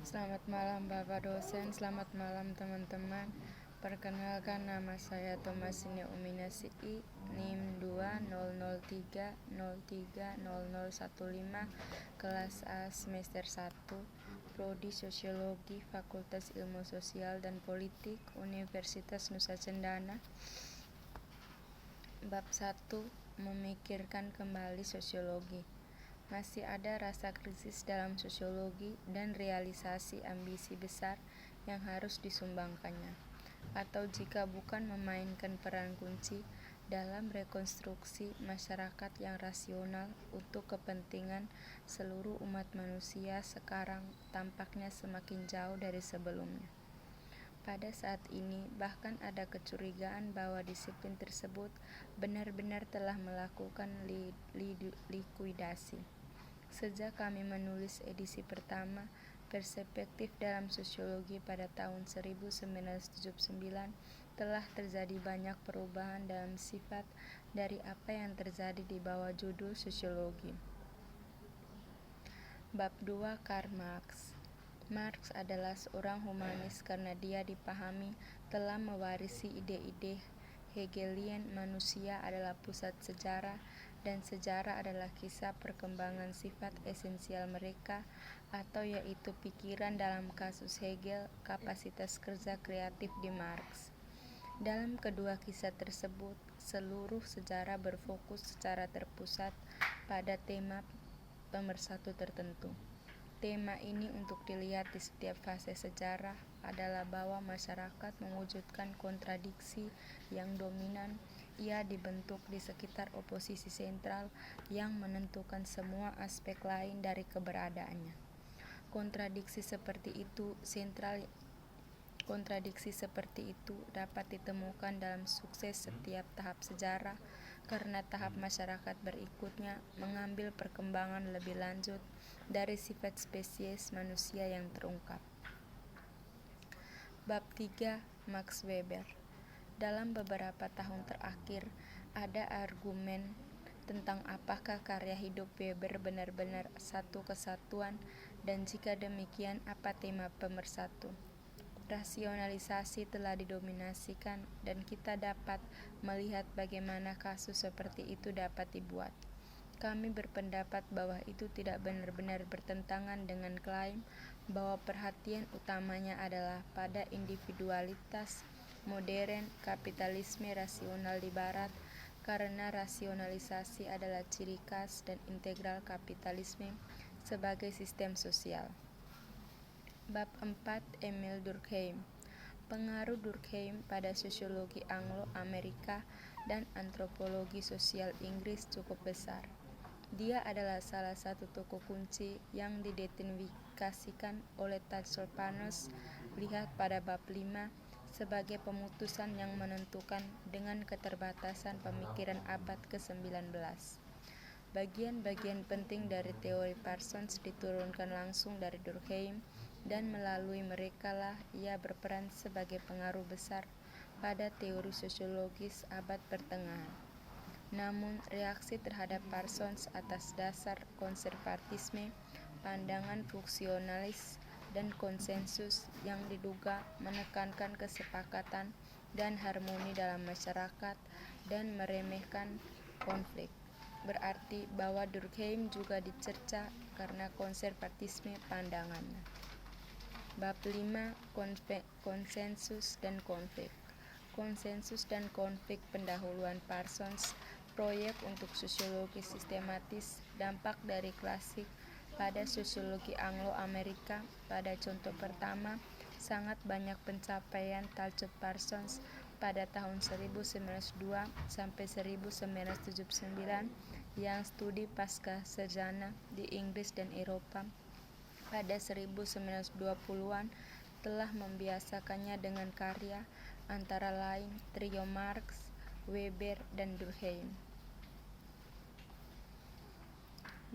Selamat malam Bapak dosen, selamat malam teman-teman. Perkenalkan, nama saya Thomasina Uminasi I, NIM 20030300015, kelas A semester 1, Prodi Sosiologi, Fakultas Ilmu Sosial dan Politik, Universitas Nusa Cendana. Bab 1, memikirkan kembali sosiologi. Masih ada rasa krisis dalam sosiologi dan realisasi ambisi besar yang harus disumbangkannya, atau jika bukan memainkan peran kunci dalam rekonstruksi masyarakat yang rasional untuk kepentingan seluruh umat manusia, sekarang tampaknya semakin jauh dari sebelumnya. Pada saat ini, bahkan ada kecurigaan bahwa disiplin tersebut benar-benar telah melakukan likuidasi. Sejak kami menulis edisi pertama, Perspektif dalam Sosiologi pada tahun 1979, telah terjadi banyak perubahan dalam sifat dari apa yang terjadi di bawah judul Sosiologi. Bab 2, Karl Marx. Marx adalah seorang humanis karena dia dipahami telah mewarisi ide-ide Hegelian. Manusia adalah pusat sejarah, dan sejarah adalah kisah perkembangan sifat esensial mereka, atau yaitu pikiran dalam kasus Hegel, kapasitas kerja kreatif di Marx. Dalam kedua kisah tersebut, seluruh sejarah berfokus secara terpusat pada tema pemersatu tertentu. Tema ini untuk dilihat di setiap fase sejarah adalah bahwa masyarakat mewujudkan kontradiksi yang dominan. Ia dibentuk di sekitar oposisi sentral yang menentukan semua aspek lain dari keberadaannya. Kontradiksi seperti itu dapat ditemukan dalam sukses setiap tahap sejarah, karena tahap masyarakat berikutnya mengambil perkembangan lebih lanjut dari sifat spesies manusia yang terungkap. Bab 3, Max Weber. Dalam beberapa tahun terakhir, ada argumen tentang apakah karya hidup Weber benar-benar satu kesatuan, dan jika demikian, apa tema pemersatu. Rasionalisasi telah didominasikan, dan kita dapat melihat bagaimana kasus seperti itu dapat dibuat. Kami berpendapat bahwa itu tidak benar-benar bertentangan dengan klaim bahwa perhatian utamanya adalah pada individualitas modern kapitalisme rasional di Barat, karena rasionalisasi adalah ciri khas dan integral kapitalisme sebagai sistem sosial. Bab 4, Emil Durkheim. Pengaruh Durkheim pada sosiologi Anglo-Amerika dan antropologi sosial Inggris cukup besar. Dia adalah salah satu tokoh kunci yang diidentifikasikan oleh Tatchell Panos, lihat pada bab 5, sebagai pemutusan yang menentukan dengan keterbatasan pemikiran abad ke-19. Bagian-bagian penting dari teori Parsons diturunkan langsung dari Durkheim, dan melalui merekalah ia berperan sebagai pengaruh besar pada teori sosiologis abad pertengahan. Namun, reaksi terhadap Parsons atas dasar konservatisme, pandangan fungsionalis, dan konsensus yang diduga menekankan kesepakatan dan harmoni dalam masyarakat dan meremehkan konflik, berarti bahwa Durkheim juga dicerca karena konservatisme pandangannya. Bab 5, Konsensus dan konflik. Konsensus dan konflik pendahuluan Parsons, proyek untuk sosiologi sistematis, dampak dari klasik pada sosiologi Anglo-Amerika. Pada contoh pertama, sangat banyak pencapaian Tatchell Parsons pada tahun 1902 sampai 1979 yang studi pasca sarjana di Inggris dan Eropa pada 1920-an telah membiasakannya dengan karya antara lain trio Marx, Weber, dan Durkheim.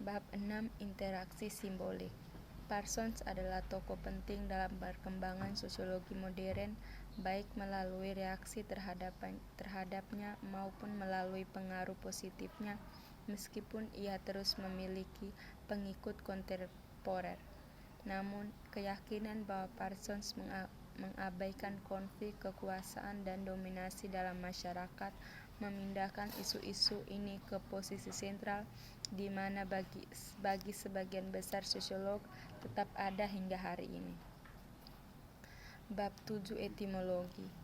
Bab 6, Interaksi simbolik. Parsons adalah tokoh penting dalam perkembangan sosiologi modern, baik melalui reaksi terhadapnya maupun melalui pengaruh positifnya, meskipun ia terus memiliki pengikut kontemporer. Namun, keyakinan bahwa Parsons mengabaikan konflik kekuasaan dan dominasi dalam masyarakat memindahkan isu-isu ini ke posisi sentral di mana bagi sebagian besar sosiolog tetap ada hingga hari ini. Bab 7 Etimologi.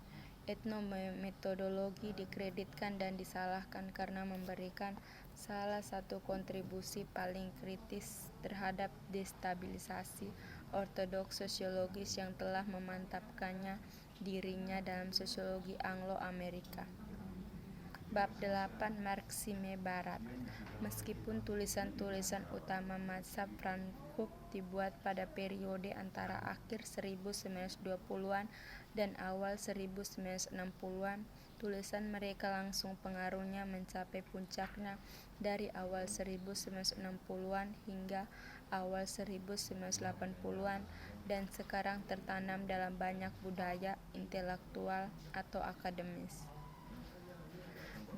Etnometodologi dikreditkan dan disalahkan karena memberikan salah satu kontribusi paling kritis terhadap destabilisasi ortodoks sosiologis yang telah memantapkannya dirinya dalam sosiologi Anglo-Amerika. Bab 8 Marxisme Barat. Meskipun tulisan-tulisan utama mazhab Frankfurt dibuat pada periode antara akhir 1920-an dan awal 1960-an, tulisan mereka langsung pengaruhnya mencapai puncaknya dari awal 1960-an hingga awal 1980-an dan sekarang tertanam dalam banyak budaya intelektual atau akademis.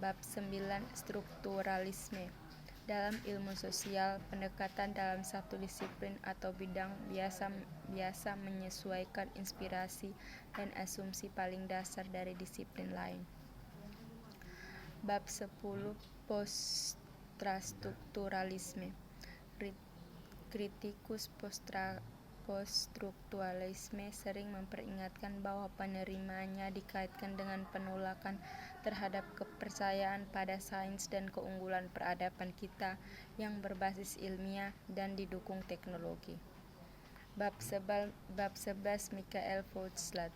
Bab 9 Strukturalisme. Dalam ilmu sosial, pendekatan dalam satu disiplin atau bidang biasa menyesuaikan inspirasi dan asumsi paling dasar dari disiplin lain. Bab 10 Poststrukturalisme. Kritikus poststrukturalisme sering memperingatkan bahwa penerimaannya dikaitkan dengan penolakan terhadap kepercayaan pada sains dan keunggulan peradaban kita yang berbasis ilmiah dan didukung teknologi. Bab 11 Michael Foucault.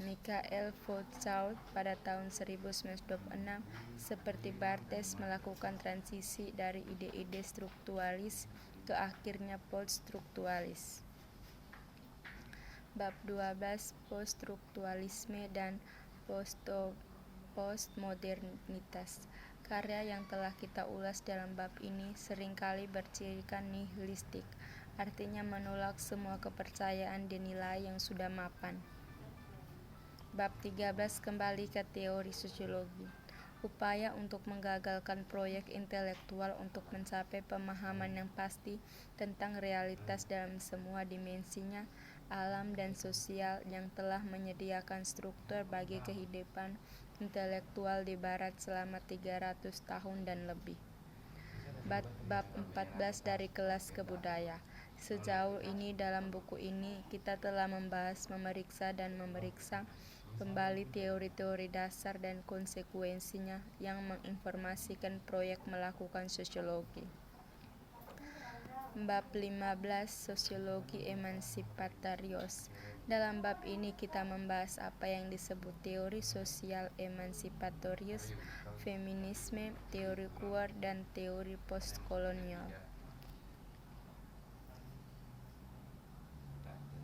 Michael Foucault pada tahun 1926 seperti Barthes melakukan transisi dari ide-ide struktuраlis ke akhirnya poststruktuраlis. Bab 12 Poststrukturalisme dan postmodernitas. Karya yang telah kita ulas dalam bab ini seringkali bercirikan nihilistik, artinya menolak semua kepercayaan dinilai yang sudah mapan. Bab 13 Kembali ke teori sosiologi. Upaya untuk menggagalkan proyek intelektual untuk mencapai pemahaman yang pasti tentang realitas dalam semua dimensinya, alam dan sosial yang telah menyediakan struktur bagi kehidupan intelektual di Barat selama 300 tahun dan lebih. Bab 14 dari kelas kebudaya. Sejauh ini dalam buku ini kita telah membahas, memeriksa kembali teori-teori dasar dan konsekuensinya yang menginformasikan proyek melakukan sosiologi. Bab 15 Sosiologi Emancipatorius. Dalam bab ini kita membahas apa yang disebut teori sosial emancipatorius, feminisme, teori queer, dan teori postkolonial.